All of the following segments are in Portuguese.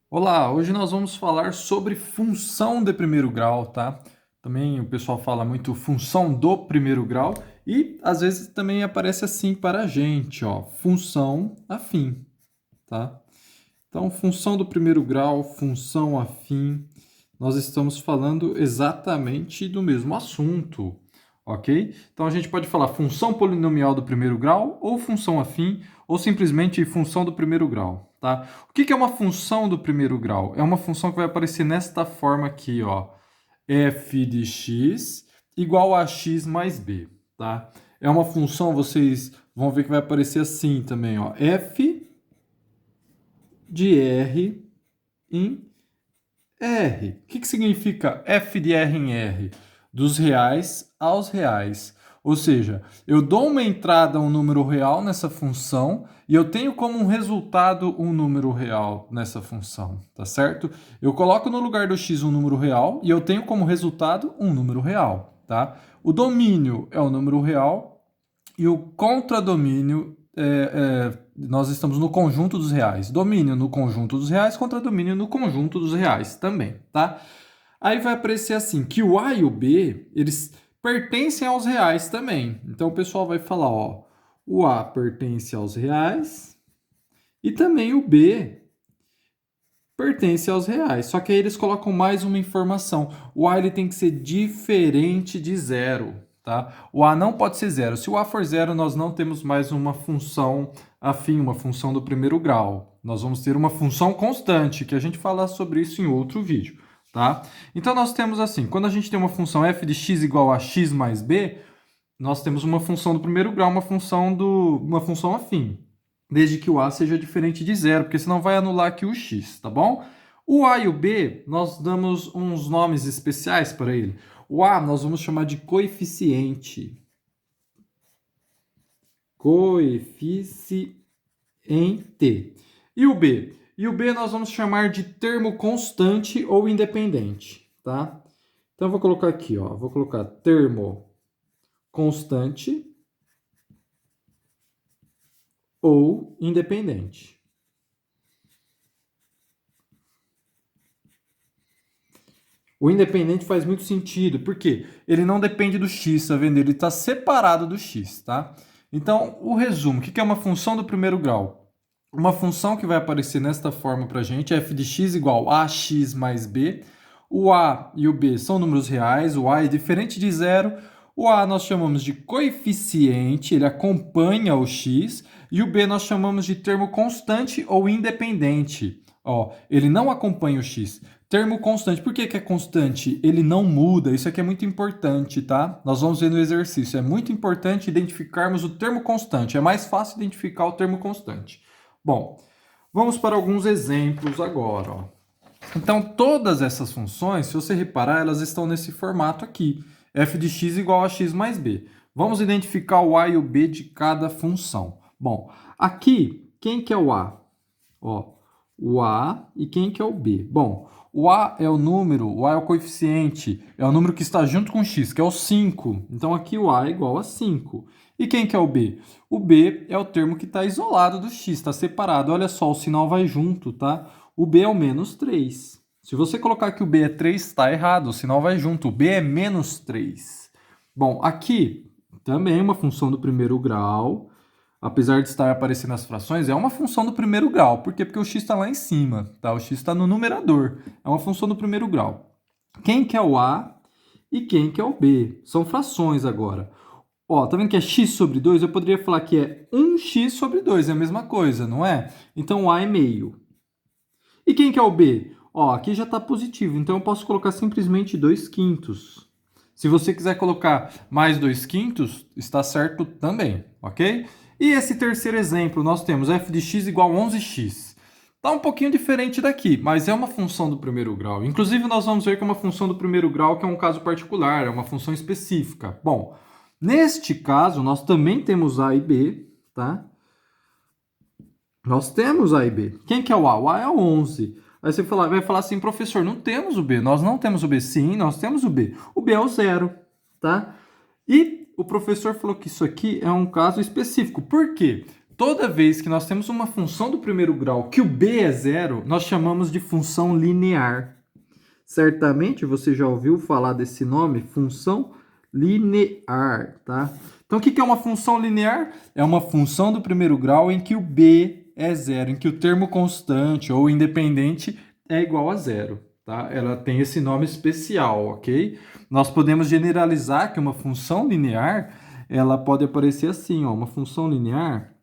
Olá, hoje nós vamos falar sobre função de primeiro grau, tá? Também o pessoal fala muito função do primeiro grau e às vezes também aparece assim para a gente, ó, função afim, tá? Então, função do primeiro grau, função afim, nós estamos falando exatamente do mesmo assunto, ok? Então, a gente pode falar função polinomial do primeiro grau, ou função afim, ou simplesmente função do primeiro grau, tá? O que é uma função do primeiro grau? É uma função que vai aparecer nesta forma aqui, ó, f de x igual a x mais b, tá? É uma função, vocês vão ver que vai aparecer assim também, ó, f de r em R. O que significa f de R em R? Dos reais aos reais. Ou seja, eu dou uma entrada, um número real nessa função e eu tenho como um resultado um número real nessa função, tá certo? Eu coloco no lugar do x um número real e eu tenho como resultado um número real, tá? O domínio é o número real e o contradomínio nós estamos no conjunto dos reais. Domínio no conjunto dos reais contra domínio no conjunto dos reais também, tá? Aí vai aparecer assim, que o A e o B, eles pertencem aos reais também. Então o pessoal vai falar, ó, o A pertence aos reais e também o B pertence aos reais. Só que aí eles colocam mais uma informação. O A ele tem que ser diferente de zero, tá? O A não pode ser zero. Se o A for zero, nós não temos mais uma função afim, uma função do primeiro grau. Nós vamos ter uma função constante, que a gente fala sobre isso em outro vídeo, tá? Então nós temos assim, quando a gente tem uma função f de x igual a x mais b, nós temos uma função do primeiro grau, uma função afim, desde que o a seja diferente de zero, porque senão vai anular aqui o x, tá bom? O a e o b, nós damos uns nomes especiais para ele. O a nós vamos chamar de coeficiente. Coeficiente. E o b? E o b nós vamos chamar de termo constante ou independente, tá? Então eu vou colocar aqui, ó, vou colocar termo constante ou independente. O independente faz muito sentido, porque ele não depende do x, tá vendo? Ele está separado do x, tá? Então, o resumo, o que é uma função do primeiro grau? Uma função que vai aparecer nesta forma para a gente, f de x igual a x mais b. O a e o b são números reais, o a é diferente de zero. O a nós chamamos de coeficiente, ele acompanha o x. E o b nós chamamos de termo constante ou independente. Ó, ele não acompanha o x. Termo constante. Por que é constante? Ele não muda. Isso aqui é muito importante, tá? Nós vamos ver no exercício. É muito importante identificarmos o termo constante. É mais fácil identificar o termo constante. Bom, vamos para alguns exemplos agora. Ó. Então, todas essas funções, se você reparar, elas estão nesse formato aqui. f de x igual a x mais b. Vamos identificar o a e o b de cada função. Bom, aqui, quem que é o a? Ó, o a e quem que é o b? Bom, o a é o número, o a é o coeficiente, é o número que está junto com x, que é o 5. Então, aqui o a é igual a 5. E quem que é o b? O b é o termo que está isolado do x, está separado. Olha só, o sinal vai junto, tá? O b é o menos 3. Se você colocar que o b é 3, está errado, o sinal vai junto. O b é menos 3. Bom, aqui também uma função do primeiro grau, apesar de estar aparecendo as frações, é uma função do primeiro grau. Por quê? Porque o x está lá em cima, tá? O x está no numerador. É uma função do primeiro grau. Quem que é o a e quem que é o b? São frações agora. Ó, tá vendo que é x sobre 2? Eu poderia falar que é 1x sobre 2, é a mesma coisa, não é? Então, o a é meio. E quem que é o b? Ó, aqui já está positivo, então eu posso colocar simplesmente 2 quintos. Se você quiser colocar mais 2 quintos, está certo também, ok? E esse terceiro exemplo, nós temos f de x igual a 11x. Está um pouquinho diferente daqui, mas é uma função do primeiro grau. Inclusive, nós vamos ver que é uma função do primeiro grau, que é um caso particular, é uma função específica. Bom, neste caso, nós também temos a e b, tá? Nós temos a e b. Quem que é o a? O a é o 11. Aí você vai falar assim, professor, não temos o b. Nós não temos o b. Sim, nós temos o b. O b é o 0, tá? E o professor falou que isso aqui é um caso específico. Por quê? toda vez que nós temos uma função do primeiro grau que o b é zero, nós chamamos de função linear. Certamente você já ouviu falar desse nome, função linear, tá? Então, o que é uma função linear? É uma função do primeiro grau em que o b é zero, em que o termo constante ou independente é igual a zero, tá? Ela tem esse nome especial, ok? Nós podemos generalizar que uma função linear, ela pode aparecer assim, ó, uma função linear,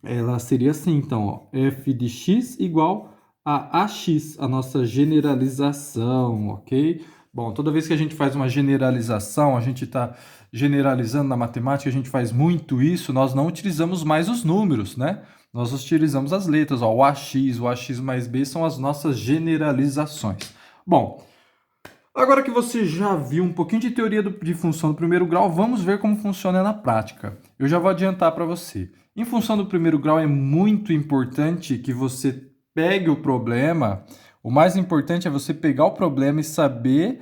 ela seria assim, então, ó, f de x igual a ax, a nossa generalização, ok? Bom, toda vez que a gente faz uma generalização, a gente está generalizando na matemática, a gente faz muito isso, nós não utilizamos mais os números, né? Nós utilizamos as letras, ó, o ax mais b são as nossas generalizações. Bom, agora que você já viu um pouquinho de teoria de função do primeiro grau, vamos ver como funciona na prática. Eu já vou adiantar para você. Em função do primeiro grau é muito importante que você pegue o problema. O mais importante é você pegar o problema e saber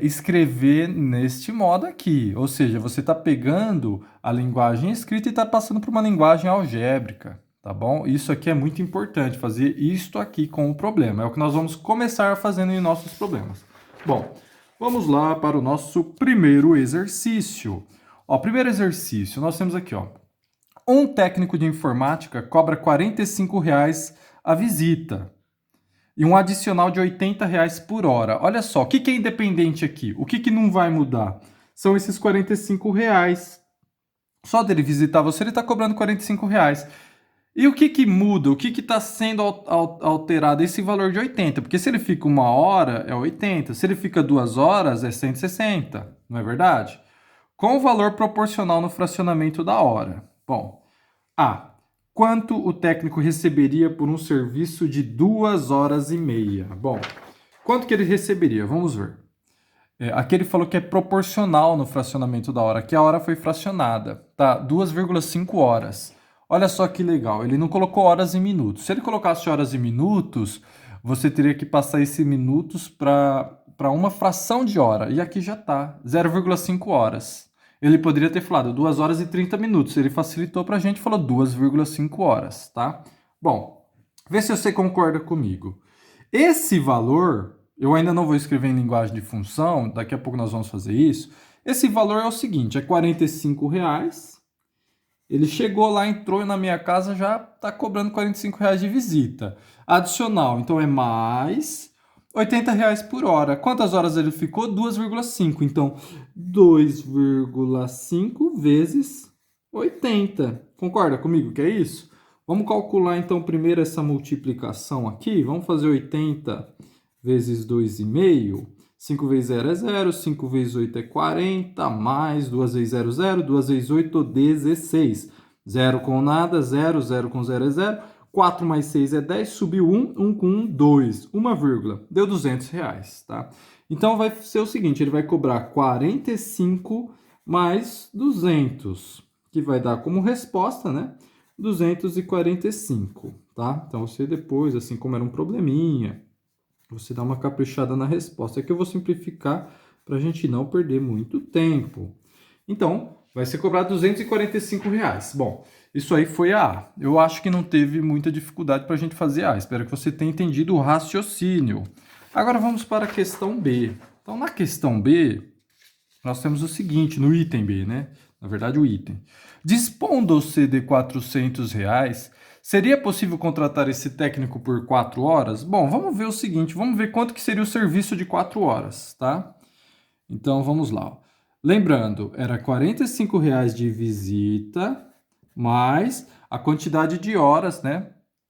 escrever neste modo aqui. Ou seja, você está pegando a linguagem escrita e está passando para uma linguagem algébrica, tá bom? Isso aqui é muito importante, fazer isto aqui com o problema. É o que nós vamos começar fazendo em nossos problemas. Bom, vamos lá para o nosso primeiro exercício. Ó, primeiro exercício, nós temos aqui, ó. Um técnico de informática cobra R$ 45,00 a visita e um adicional de R$ 80,00 por hora. Olha só, o que é independente aqui? O que não vai mudar? São esses R$ 45,00. Só dele visitar você, ele está cobrando R$ 45,00. E o que muda? O que está sendo alterado? Esse valor de 80. Porque se ele fica 1 hora, é 80. Se ele fica 2 horas, é 160. Não é verdade? Com o valor proporcional no fracionamento da hora. Bom, A. Quanto o técnico receberia por um serviço de 2 horas e meia? Bom, quanto que ele receberia? Vamos ver. Aqui ele falou que é proporcional no fracionamento da hora, que a hora foi fracionada. Tá? 2,5 horas. Olha só que legal, ele não colocou horas e minutos. Se ele colocasse horas e minutos, você teria que passar esses minutos para uma fração de hora. E aqui já está, 0,5 horas. Ele poderia ter falado 2 horas e 30 minutos. Ele facilitou para a gente e falou 2,5 horas, tá? Bom, vê se você concorda comigo. Esse valor, eu ainda não vou escrever em linguagem de função, daqui a pouco nós vamos fazer isso. Esse valor é o seguinte, é R$ 45,00. Ele chegou lá, entrou na minha casa, já está cobrando R$ 45,00 de visita. Adicional, então é mais R$ 80,00 por hora. Quantas horas ele ficou? 2,5. Então, 2,5 vezes 80. Concorda comigo que é isso? Vamos calcular, então, primeiro essa multiplicação aqui. Vamos fazer 80 vezes 2,5. 5 vezes 0 é 0, 5 vezes 8 é 40, mais 2 vezes 0, 0, 2 vezes 8, 16. 0 com nada, 0, 0 com 0 é 0. 4 mais 6 é 10, subiu 1, 1 com 1, 2, uma vírgula, deu R$200, tá? Então vai ser o seguinte, ele vai cobrar 45 mais 200, que vai dar como resposta, né? 245, tá? Então você depois, assim como era um probleminha, você dá uma caprichada na resposta. Aqui eu vou simplificar para a gente não perder muito tempo. Então, vai ser cobrado R$245. Bom, isso aí foi a A. Eu acho que não teve muita dificuldade para a gente fazer A. Espero que você tenha entendido o raciocínio. Agora vamos para a questão B. Então, na questão B, nós temos o seguinte, no item B, né? Na verdade, o item. Dispondo-se de R$400, seria possível contratar esse técnico por 4 horas? Bom, vamos ver o seguinte, vamos ver quanto que seria o serviço de 4 horas, tá? Então, vamos lá. Lembrando, era R$45 de visita, mais a quantidade de horas, né?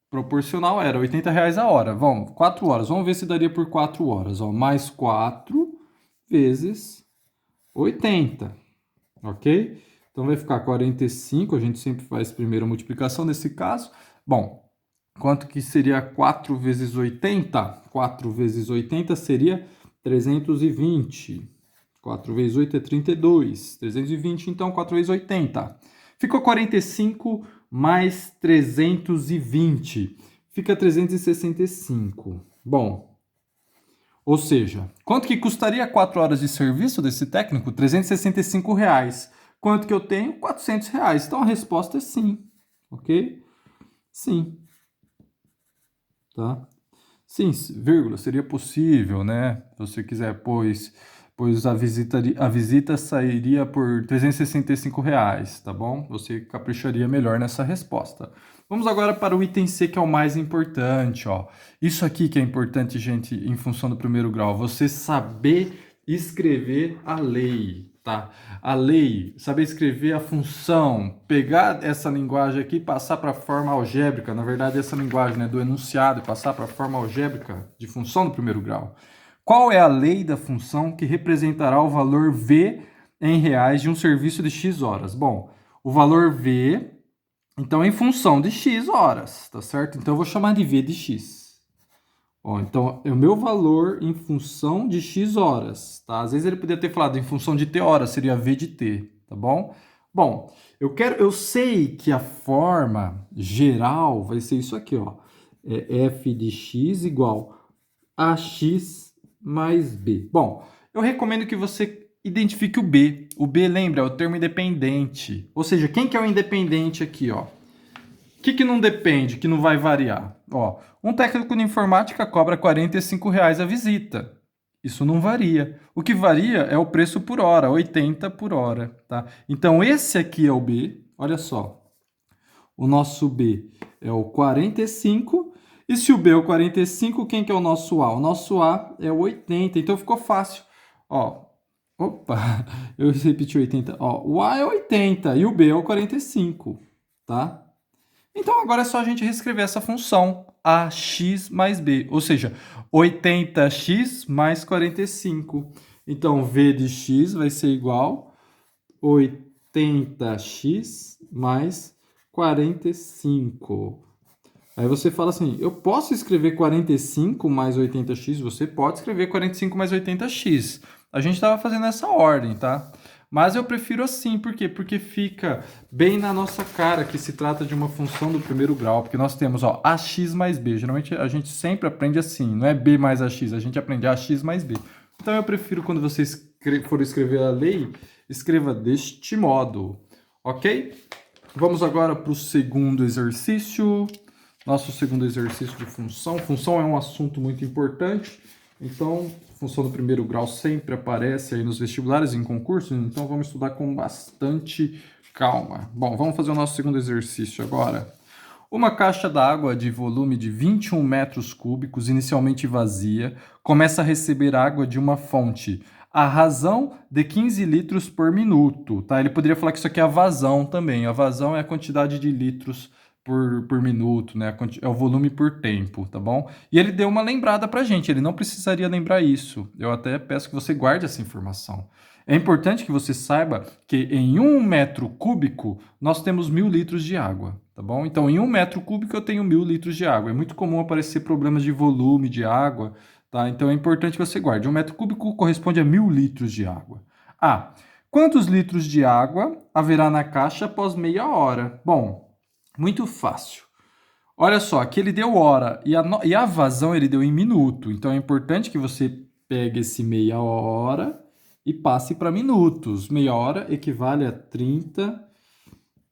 Proporcional era R$80 a hora. Vamos, 4 horas. Vamos ver se daria por 4 horas. Ó. Mais 4 vezes 80, ok? Então vai ficar 45, a gente sempre faz primeiro a multiplicação nesse caso. Bom, quanto que seria 4 vezes 80? 4 vezes 80 seria 320. 4 vezes 8 é 32. 320, então 4 vezes 80. Ficou 45 mais 320. Fica 365. Bom, ou seja, quanto que custaria 4 horas de serviço desse técnico? R$365. Quanto que eu tenho? R$400. Então a resposta é sim. ok? Sim, tá? Sim, vírgula, seria possível, né? Se você quiser, pois a visita sairia por R$ 365, tá bom? Você capricharia melhor nessa resposta. Vamos agora para o item C, que é o mais importante, ó. Isso aqui que é importante, gente, em função do primeiro grau, você saber escrever a lei, tá? A lei, saber escrever a função, pegar essa linguagem aqui e passar para a forma algébrica, na verdade essa linguagem, né, do enunciado, e passar para a forma algébrica de função do primeiro grau. Qual é a lei da função que representará o valor V em reais de um serviço de X horas? Bom, o valor V, então, em função de X horas, tá certo? Então, eu vou chamar de V de X. Ó, então, é o meu valor em função de X horas, tá? Às vezes ele poderia ter falado em função de T horas, seria V de T, tá bom? Bom, eu sei que a forma geral vai ser isso aqui, ó. É f de x igual a x mais b. Bom, eu recomendo que você identifique o b. O b, lembra, é o termo independente. Ou seja, quem que é o independente aqui, ó? O que não depende, que não vai variar? Ó, um técnico de informática cobra R$ 45 a visita. Isso não varia. O que varia é o preço por hora, 80 por hora, tá? Então, esse aqui é o B. Olha só. O nosso B é o 45. E se o B é o 45, quem que é o nosso A? O nosso A é o 80. Então, ficou fácil. Ó, opa, eu repeti 80. Ó, o A é 80 e o B é o 45, tá? Então, agora é só a gente reescrever essa função, ax mais b, ou seja, 80x mais 45. Então, v de x vai ser igual a 80x mais 45. Aí você fala assim, eu posso escrever 45 mais 80x? Você pode escrever 45 mais 80x. A gente estava fazendo essa ordem, tá? Mas eu prefiro assim, por quê? Porque fica bem na nossa cara que se trata de uma função do primeiro grau, porque nós temos, ó, ax mais b. Geralmente a gente sempre aprende assim, não é b mais ax, a gente aprende ax mais b. Então eu prefiro quando você for escrever a lei, escreva deste modo, ok? Vamos agora para o segundo exercício. Nosso segundo exercício de função. Função é um assunto muito importante, então, função do primeiro grau sempre aparece aí nos vestibulares, em concursos, então vamos estudar com bastante calma. Bom, vamos fazer o nosso segundo exercício agora. Uma caixa d'água de volume de 21 metros cúbicos, inicialmente vazia, começa a receber água de uma fonte a razão de 15 litros por minuto, tá? Ele poderia falar que isso aqui é a vazão também. A vazão é a quantidade de litros por minuto, né? É o volume por tempo, tá bom? E ele deu uma lembrada pra gente, ele não precisaria lembrar isso. Eu até peço que você guarde essa informação. É importante que você saiba que em 1 metro cúbico nós temos 1.000 litros de água, tá bom? Então, em 1 metro cúbico eu tenho 1.000 litros de água. É muito comum aparecer problemas de volume de água, tá? Então, é importante que você guarde. 1 metro cúbico corresponde a 1.000 litros de água. Ah, quantos litros de água haverá na caixa após meia hora? Bom, muito fácil. Olha só, aqui ele deu hora e a vazão ele deu em minuto. Então é importante que você pegue esse meia hora e passe para minutos. Meia hora equivale a 30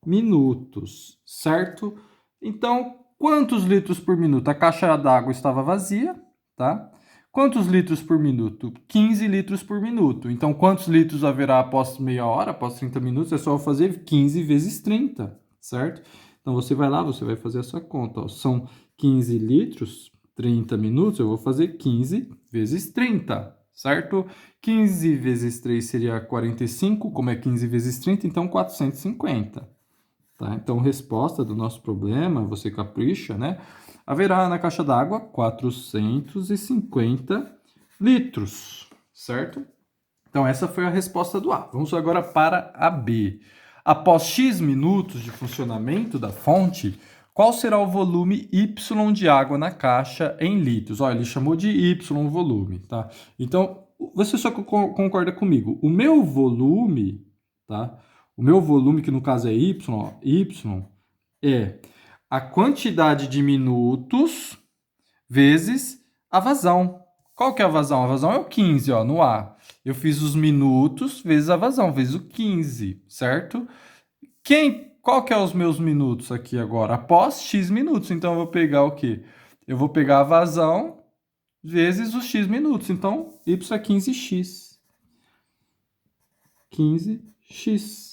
minutos, certo? Então, quantos litros por minuto? A caixa d'água estava vazia, tá? Quantos litros por minuto? 15 litros por minuto. Então, quantos litros haverá após meia hora, após 30 minutos? É só fazer 15 vezes 30, certo? Então, você vai lá, você vai fazer a sua conta. Ó. São 15 litros, 30 minutos, eu vou fazer 15 vezes 30, certo? 15 vezes 3 seria 45, como é 15 vezes 30, então 450. Tá? Então, resposta do nosso problema, você capricha, né? Haverá na caixa d'água 450 litros, certo? Então, essa foi a resposta do A. Vamos agora para a B. Após X minutos de funcionamento da fonte, qual será o volume Y de água na caixa em litros? Olha, ele chamou de Y volume, tá? Então, você só concorda comigo. O meu volume, tá? O meu volume, que no caso é Y, ó, Y é a quantidade de minutos vezes a vazão. Qual que é a vazão? A vazão é o 15, ó, no A. Eu fiz os minutos vezes a vazão, vezes o 15, certo? Quem qual que é os meus minutos aqui agora? Após x minutos. Então, eu vou pegar o quê? Eu vou pegar a vazão vezes os x minutos. Então, y é 15x. 15x.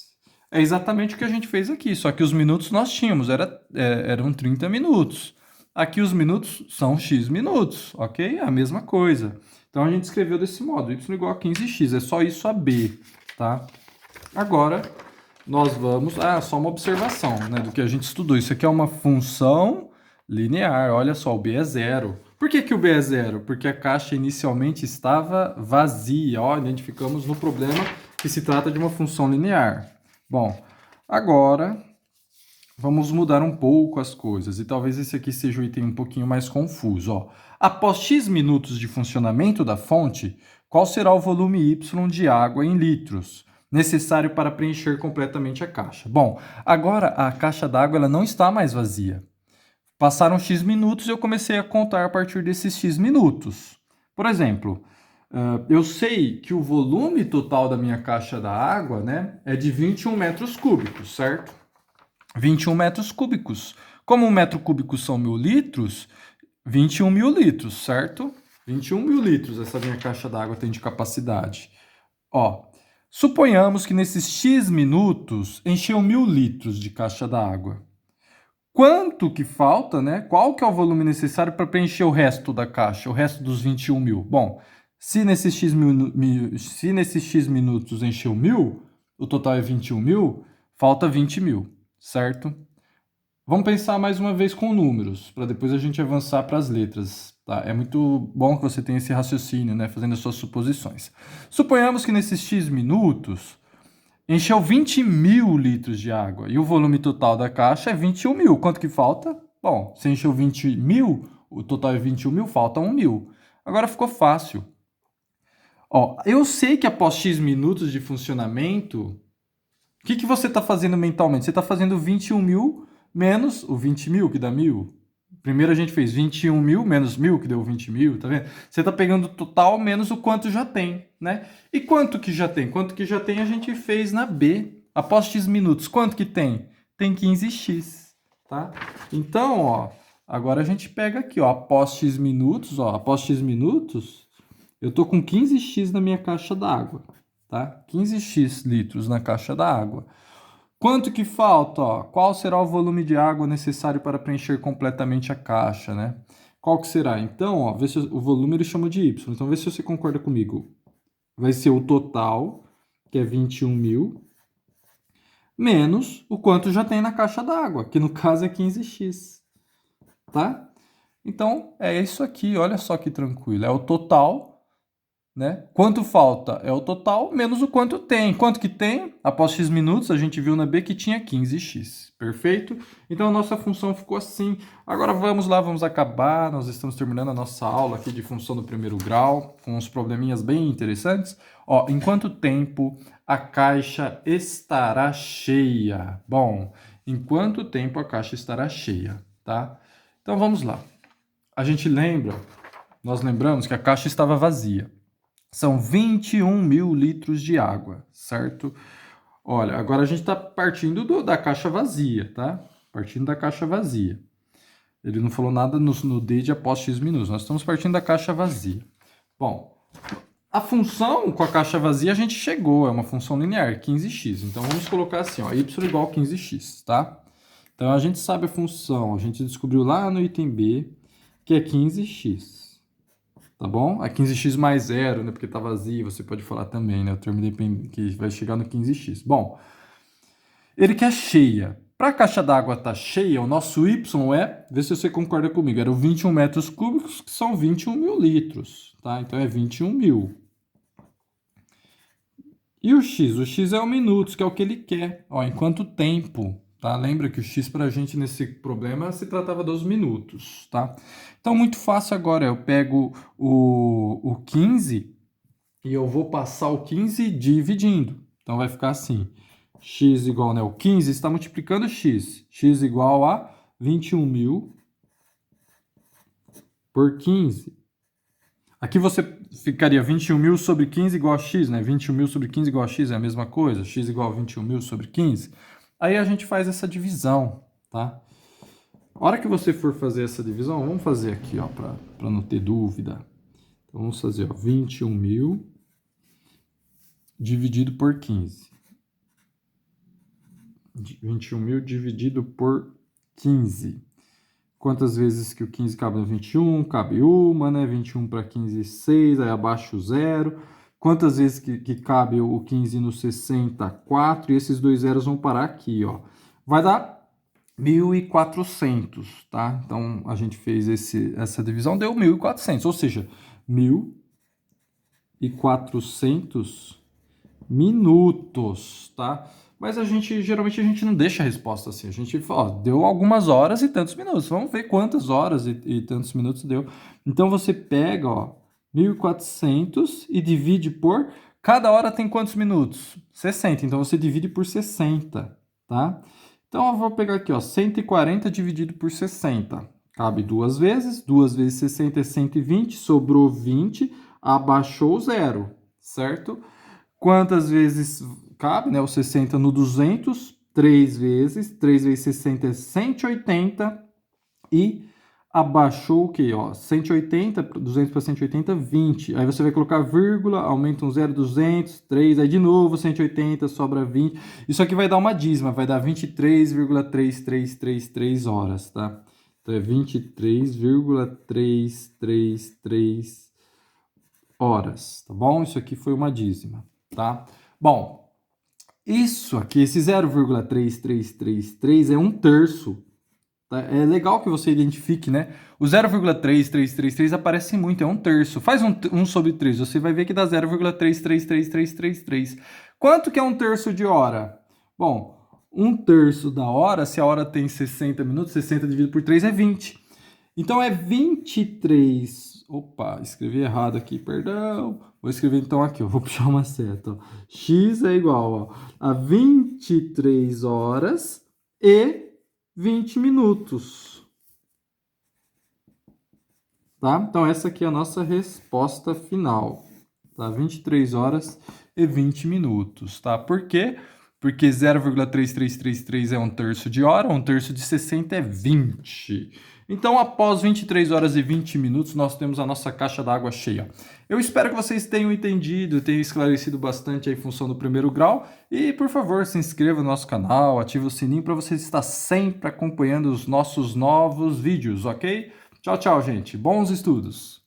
É exatamente o que a gente fez aqui, só que os minutos nós tínhamos, eram 30 minutos. Aqui os minutos são x minutos, ok? É a mesma coisa. Então, a gente escreveu desse modo, y igual a 15x, é só isso a b, tá? Agora, nós vamos... só uma observação, né, do que a gente estudou. Isso aqui é uma função linear, olha só, o b é zero. Por que que o b é zero? Porque a caixa inicialmente estava vazia. Ó, identificamos no problema que se trata de uma função linear. Bom, agora vamos mudar um pouco as coisas. E talvez esse aqui seja o item um pouquinho mais confuso. Ó. Após x minutos de funcionamento da fonte, qual será o volume y de água em litros necessário para preencher completamente a caixa? Bom, agora a caixa d'água ela não está mais vazia. Passaram x minutos e eu comecei a contar a partir desses x minutos. Por exemplo, eu sei que o volume total da minha caixa d'água, né, é de 21 metros cúbicos, certo? 21 metros cúbicos. Como um metro cúbico são 1.000 litros, 21 mil litros, certo? 21 mil litros essa minha caixa d'água tem de capacidade. Ó, suponhamos que nesses x minutos encheu 1.000 litros de caixa d'água. Quanto que falta, né? Qual que é o volume necessário para preencher o resto da caixa, o resto dos 21 mil? Bom, se nesses x minutos encheu 1.000, o total é 21 mil, falta 20 mil, certo? Vamos pensar mais uma vez com números, para depois a gente avançar para as letras. Tá? É muito bom que você tenha esse raciocínio, né? Fazendo as suas suposições. Suponhamos que nesses x minutos encheu 20 mil litros de água e o volume total da caixa é 21 mil. Quanto que falta? Bom, se encheu 20 mil, o total é 21 mil, falta 1 mil. Agora ficou fácil. Ó, eu sei que após x minutos de funcionamento, o que você está fazendo mentalmente? Você está fazendo 21 mil menos o 20 mil, que dá 1.000. Primeiro a gente fez 21 mil menos 1.000, que deu 20 mil, tá vendo? Você está pegando o total menos o quanto já tem, né? E quanto que já tem? Quanto que já tem a gente fez na B. Após x minutos, quanto que tem? Tem 15x, tá? Então, ó, agora a gente pega aqui, ó, após x minutos, eu tô com 15x na minha caixa d'água, tá? 15x litros na caixa d'água. Quanto que falta? Ó? Qual será o volume de água necessário para preencher completamente a caixa, né? Qual que será? Então, ó, vê se o volume ele chama de y. Então, vê se você concorda comigo. Vai ser o total, que é 21 mil, menos o quanto já tem na caixa d'água, que no caso é 15x, tá? Então, é isso aqui, olha só que tranquilo. É o total, né? Quanto falta é o total menos o quanto tem. Quanto que tem? Após x minutos, a gente viu na B que tinha 15x. Perfeito? Então, a nossa função ficou assim. Agora, vamos lá, vamos acabar. Nós estamos terminando a nossa aula aqui de função do primeiro grau, com uns probleminhas bem interessantes. Ó, em quanto tempo a caixa estará cheia? Bom, em quanto tempo a caixa estará cheia, tá? Então, vamos lá. Nós lembramos que a caixa estava vazia. São 21 mil litros de água, certo? Olha, agora a gente está partindo da caixa vazia, tá? Partindo da caixa vazia. Ele não falou nada no D de após x minutos. Nós estamos partindo da caixa vazia. Bom, a função com a caixa vazia a gente chegou. É uma função linear, 15x. Então, vamos colocar assim, ó, y igual a 15x, tá? Então, a gente sabe a função. A gente descobriu lá no item B que é 15x. Tá bom? A 15x mais zero, né? Porque tá vazio, você pode falar também, né? O termo que vai chegar no 15x. Bom, ele quer cheia. Para a caixa d'água estar cheia, o nosso y vê se você concorda comigo, eram 21 metros cúbicos, que são 21 mil litros, tá? Então, é 21 mil. E o x? O x é o minutos, que é o que ele quer. Ó, em quanto tempo? Tá? Lembra que o x para a gente nesse problema se tratava dos minutos, tá? Então, muito fácil agora. Eu pego o 15 e eu vou passar o 15 dividindo. Então, vai ficar assim. X igual, né? O 15 está multiplicando x. X igual a 21 mil por 15. Aqui você ficaria 21 mil sobre 15 igual a x, né? 21 mil sobre 15 igual a x é a mesma coisa. X igual a 21 mil sobre 15. Aí a gente faz essa divisão, tá? A hora que você for fazer essa divisão, vamos fazer aqui, ó, para não ter dúvida. Então, vamos fazer, ó, 21.000 dividido por 15. 21.000 dividido por 15. Quantas vezes que o 15 cabe no 21? Cabe uma, né? 21 para 15, 6, aí abaixo o 0. Quantas vezes que cabe o 15 no 60? 4, e esses dois zeros vão parar aqui, ó. Vai dar 1.400, tá? Então, a gente fez essa divisão, deu 1.400, ou seja, 1.400 minutos, tá? Mas geralmente a gente não deixa a resposta assim. A gente fala, ó, deu algumas horas e tantos minutos. Vamos ver quantas horas e tantos minutos deu. Então você pega, ó, 1.400 e divide por... Cada hora tem quantos minutos? 60. Então você divide por 60, tá? Então eu vou pegar aqui, ó, 140 dividido por 60. Cabe duas vezes. 2 vezes 60 é 120. Sobrou 20. Abaixou o zero, certo? Quantas vezes cabe, né? O 60 no 200, 3 vezes. 3 vezes 60 é 180. E abaixou o quê? Ó, 180, 200 para 180, 20. Aí você vai colocar vírgula, aumenta um 0, 200, 3. Aí de novo 180, sobra 20. Isso aqui vai dar uma dízima, vai dar 23,3333 horas, tá? Então é 23,333 horas, tá bom? Isso aqui foi uma dízima, tá? Bom, isso aqui, esse 0,3333 é um terço. Tá? É legal que você identifique, né? O 0,3333 aparece muito, é um terço. Faz 1 sobre 3, você vai ver que dá 0,333333. Quanto que é um terço de hora? Bom, um terço da hora, se a hora tem 60 minutos, 60 dividido por 3 é 20. Então é 23... Opa, escrevi errado aqui, perdão. Vou escrever então aqui, vou puxar uma seta. Ó. X é igual, ó, a 23 horas e 20 minutos. Tá? Então essa aqui é a nossa resposta final. Tá? 23 horas e 20 minutos, tá? Por quê? Porque 0,3333 é um terço de hora, um terço de 60 é 20. Então, após 23 horas e 20 minutos, nós temos a nossa caixa d'água cheia. Eu espero que vocês tenham entendido, tenham esclarecido bastante a função do primeiro grau. E, por favor, se inscreva no nosso canal, ative o sininho para você estar sempre acompanhando os nossos novos vídeos, ok? Tchau, tchau, gente. Bons estudos!